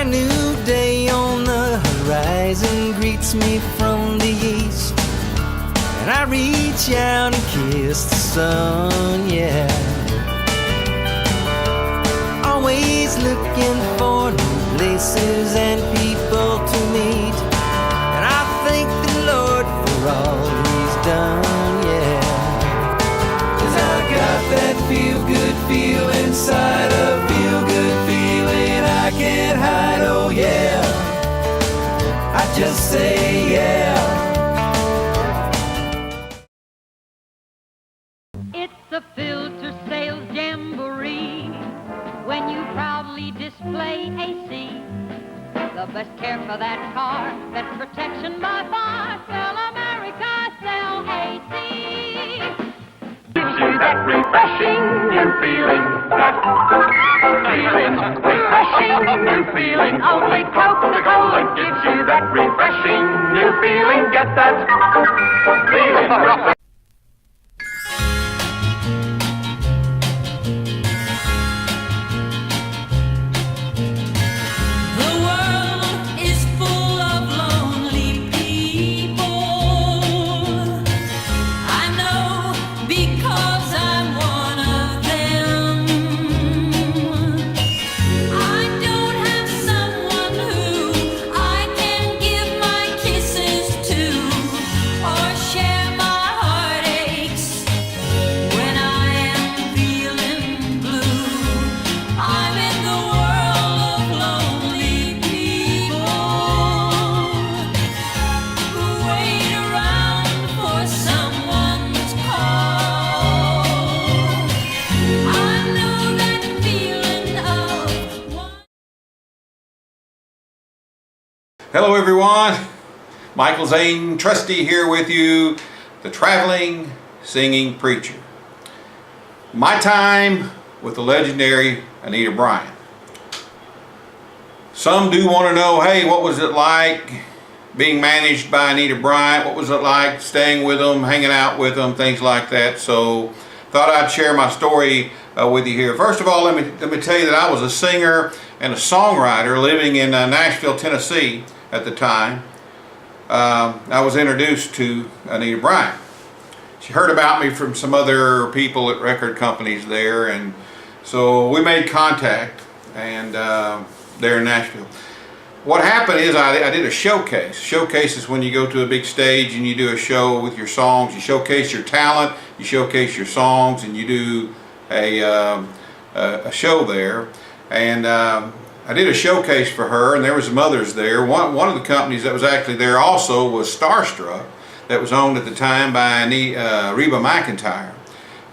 new day on the horizon greets me from the east, and I reach out and kiss the sun, yeah. Always looking for new places and people to meet, and I thank the Lord for all He's done, yeah. 'Cause I got that feel-good feel inside, a feel-good feeling I can't hide, oh yeah. I just say yeah. It's a filter sales jamboree when you proudly display AC. The best care for that car, best protection by far. Sell America, sell AC. Gives you that refreshing new feeling, that feeling, refreshing new feeling. Only Coca-Cola gives you that refreshing new feeling. Get that feeling. Hello everyone, Michael Zane, Trusty here with you, the traveling singing preacher. My time with the legendary Anita Bryant. Some do want to know, hey, what was it like being managed by Anita Bryant? What was it like staying with them, hanging out with them, things like that? So thought I'd share my story with you here. First of all, let me tell you that I was a singer and a songwriter living in Nashville, Tennessee at the time. I was introduced to Anita Bryant. She heard about me from some other people at record companies there, and so we made contact and there in Nashville. What happened is I did a showcase. Showcase is when you go to a big stage and you do a show with your songs. You showcase your talent, you showcase your songs, and you do a show there. And I did a showcase for her, and there was some others there. One of the companies that was actually there also was Starstruck, that was owned at the time by Reba McEntire,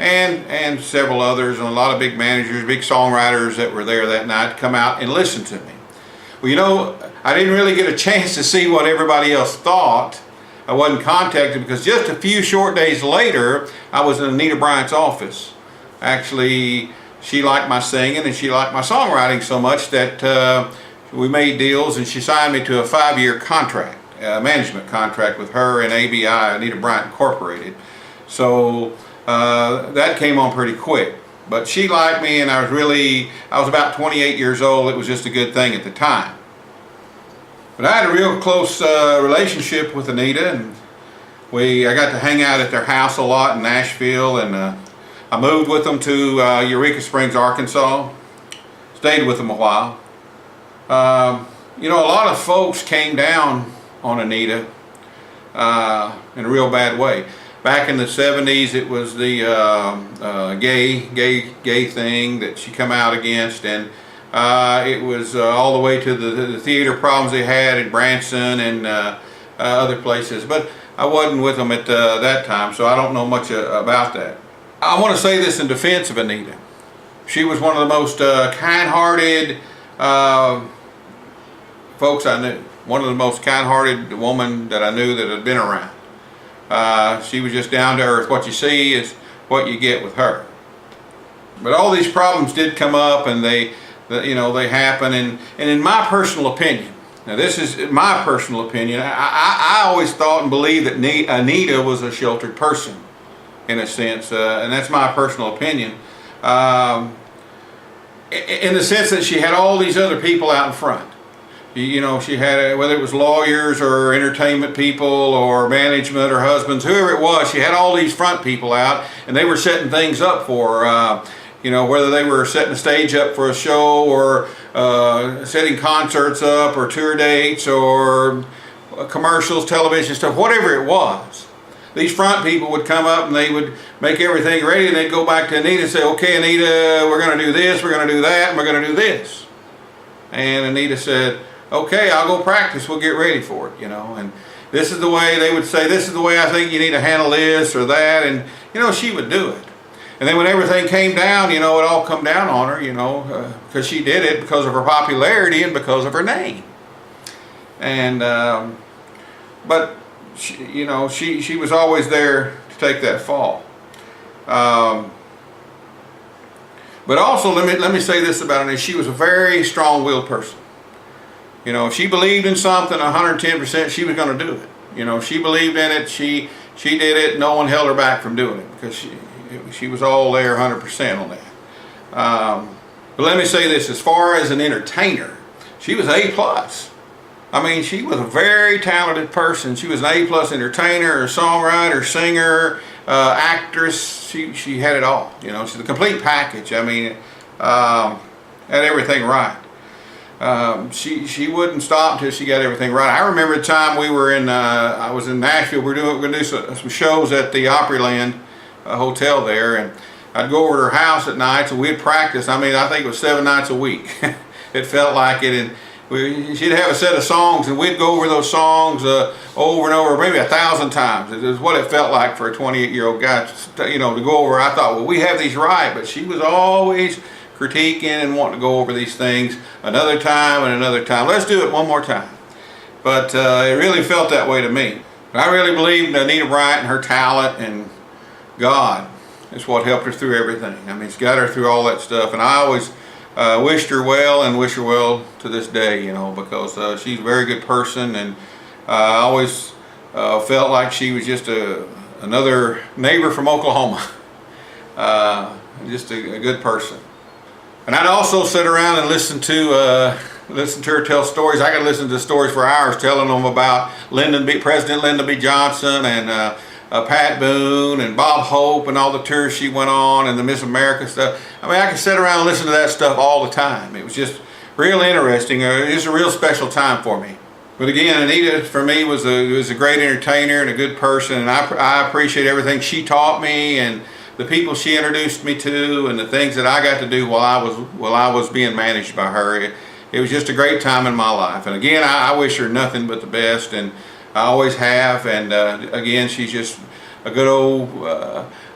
and several others, and a lot of big managers, big songwriters that were there that night to come out and listen to me. Well, you know, I didn't really get a chance to see what everybody else thought. I wasn't contacted because just a few short days later, I was in Anita Bryant's office. Actually, she liked my singing and she liked my songwriting so much that we made deals, and she signed me to a 5-year contract, management contract with her and ABI, Anita Bryant Incorporated. So that came on pretty quick. But she liked me, and I was about 28 years old. It was just a good thing at the time. But I had a real close relationship with Anita, and I got to hang out at their house a lot in Nashville, and I moved with them to Eureka Springs, Arkansas. Stayed with them a while. You know, a lot of folks came down on Anita in a real bad way. Back in the 70s, it was the gay thing that she come out against, and it was all the way to the theater problems they had in Branson and other places. But I wasn't with them at that time, so I don't know much about that. I want to say this in defense of Anita. She was one of the most kind-hearted folks I knew. One of the most kind-hearted women that I knew that had been around. She was just down to earth. What you see is what you get with her. But all these problems did come up, and they happen. And in my personal opinion, now this is my personal opinion, I always thought and believed that Anita was a sheltered person, in a sense, and that's my personal opinion. In the sense that she had all these other people out in front. You know, she had, whether it was lawyers or entertainment people or management or husbands, whoever it was, she had all these front people out, and they were setting things up for her. You know, whether they were setting a stage up for a show or setting concerts up or tour dates or commercials, television stuff, whatever it was. These front people would come up and they would make everything ready, and they'd go back to Anita and say, okay, Anita, we're going to do this, we're going to do that, and we're going to do this. And Anita said, okay, I'll go practice, we'll get ready for it, you know. And this is the way they would say, this is the way I think you need to handle this or that, and, you know, she would do it. And then when everything came down, you know, it all come down on her, you know, because she did it because of her popularity and because of her name. And, but, she, you know, she was always there to take that fall. But also, let me say this about her. She was a very strong-willed person. You know, if she believed in something 110%, she was going to do it. You know, she believed in it, she did it, no one held her back from doing it because she was all there 100% on that. But let me say this, as far as an entertainer, she was A+. I mean, she was a very talented person. She was an A+ entertainer, a songwriter, singer, actress. She had it all. You know, she's a complete package. I mean, had everything right. She wouldn't stop until she got everything right. I remember the time we were in, I was in Nashville. We're going to do some shows at the Opryland hotel there, and I'd go over to her house at night, and we'd practice. I mean, I think it was 7 nights a week. It felt like it, and she'd have a set of songs, and we'd go over those songs over and over, maybe 1,000 times. It was what it felt like for a 28-year-old guy, you know, to go over. I thought, well, we have these right, but she was always critiquing and wanting to go over these things another time and another time. Let's do it one more time. But it really felt that way to me. I really believed Anita Bryant and her talent and God is what helped her through everything. I mean, it's got her through all that stuff, and I always wished her well and wish her well to this day, you know, because she's a very good person, and I always felt like she was just another neighbor from Oklahoma. Just a good person. And I'd also sit around and listen to her tell stories. I could listen to stories for hours, telling them about President Lyndon B. Johnson and Pat Boone and Bob Hope and all the tours she went on and the Miss America stuff. I mean, I could sit around and listen to that stuff all the time. It was just real interesting. It was a real special time for me. But again, Anita for me was a great entertainer and a good person, and I appreciate everything she taught me and the people she introduced me to and the things that I got to do while I was being managed by her. It was just a great time in my life. And again, I wish her nothing but the best, and I always have. And again, she's just a good old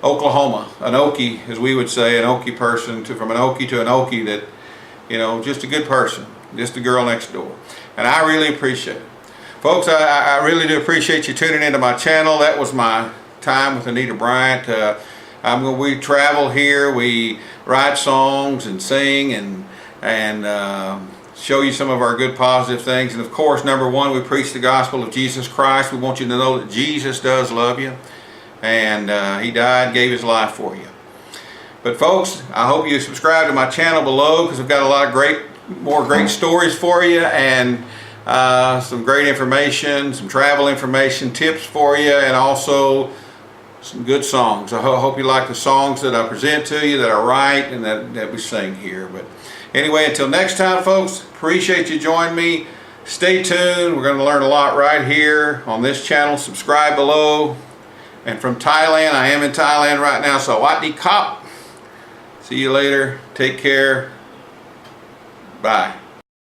Oklahoma, an Okie, as we would say, an Okie person, from an Okie to an Okie, that, you know, just a good person, just a girl next door. And I really appreciate it. Folks, I really do appreciate you tuning into my channel. That was my time with Anita Bryant. We travel here, we write songs and sing and show you some of our good positive things. And of course, number one, we preach the gospel of Jesus Christ. We want you to know that Jesus does love you, and He died, gave His life for you. But folks, I hope you subscribe to my channel below, because I've got a lot of more great stories for you, and some great information, some travel information, tips for you, and also some good songs. I hope you like the songs that I present to you, that I write, and that we sing here. But anyway, until next time, folks, appreciate you joining me. Stay tuned. We're going to learn a lot right here on this channel. Subscribe below. And from Thailand, I am in Thailand right now, so Wat Di Kop. See you later. Take care. Bye.